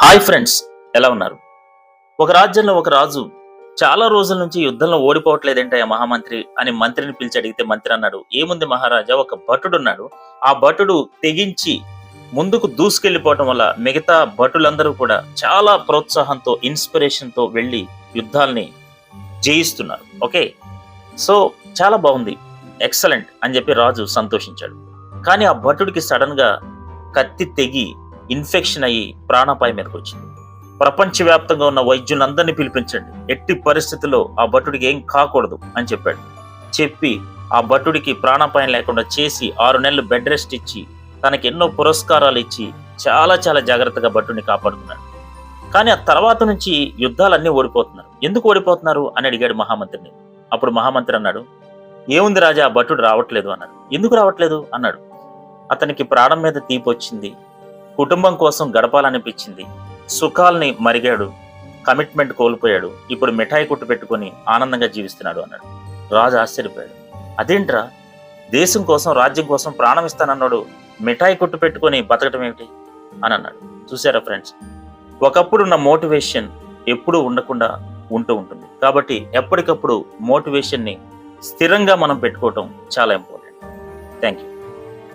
Hi friends, ఎలా ఉన్నారు? ఒక రాజ్యంలో ఒక రాజు చాలా రోజుల నుంచి యుద్ధంలో ఓడిపోవట్లేదంటే ఆ మహామంత్రి అని మంత్రిని పిలిచి అడిగితే మంత్రి అన్నాడు, ఏముంది మహారాజా, ఒక భటుడు ఉన్నాడు. ఆ భటుడు తెగించి ముందుకు దూసుకెళ్లిపోవటం వల్ల మిగతా భటులందరూ కూడా చాలా ప్రోత్సాహంతో ఇన్స్పిరేషన్తో వెళ్ళి యుద్ధాల్ని జయిస్తున్నారు. ఓకే, సో చాలా బాగుంది, ఎక్సలెంట్ అని చెప్పి రాజు సంతోషించాడు. కానీ ఆ భటుడికి సడన్ గా కత్తి తెగి ఇన్ఫెక్షన్ అయ్యి ప్రాణాపాయం మీదకి వచ్చింది. ప్రపంచవ్యాప్తంగా ఉన్న వైద్యులందరినీ పిలిపించండి, ఎట్టి పరిస్థితుల్లో ఆ భటుడికి ఏం కాకూడదు అని చెప్పాడు. చెప్పి ఆ భటుడికి ప్రాణాపాయం లేకుండా చేసి 6 నెలలు బెడ్ రెస్ట్ ఇచ్చి తనకి ఎన్నో పురస్కారాలు ఇచ్చి చాలా చాలా జాగ్రత్తగా భటుడిని కాపాడుకున్నాడు. కానీ ఆ తర్వాత నుంచి యుద్ధాలన్నీ ఓడిపోతున్నారు. ఎందుకు ఓడిపోతున్నారు అని అడిగాడు మహామంత్రిని. అప్పుడు మహామంత్రి అన్నాడు, ఏముంది రాజా, ఆ భటుడు రావట్లేదు అన్నాడు. ఎందుకు రావట్లేదు అన్నాడు. అతనికి ప్రాణం మీద తీపి వచ్చింది, కుటుంబం కోసం గడపాలనిపించింది, సుఖాల్ని మరిగాడు, కమిట్మెంట్ కోల్పోయాడు, ఇప్పుడు మిఠాయి కొట్టు పెట్టుకొని ఆనందంగా జీవిస్తున్నాడు అన్నాడు. రాజు ఆశ్చర్యపోయాడు. అదేంట్రా, దేశం కోసం రాజ్యం కోసం ప్రాణం ఇస్తానన్నాడు, మిఠాయి కొట్టు పెట్టుకొని బతకటం ఏమిటి అని అన్నాడు. చూసారా ఫ్రెండ్స్, ఒకప్పుడున్న మోటివేషన్ ఎప్పుడూ ఉండకుండా ఉంటూ ఉంటుంది. కాబట్టి ఎప్పటికప్పుడు మోటివేషన్ని స్థిరంగా మనం పెట్టుకోవటం చాలా ఇంపార్టెంట్. Thank you.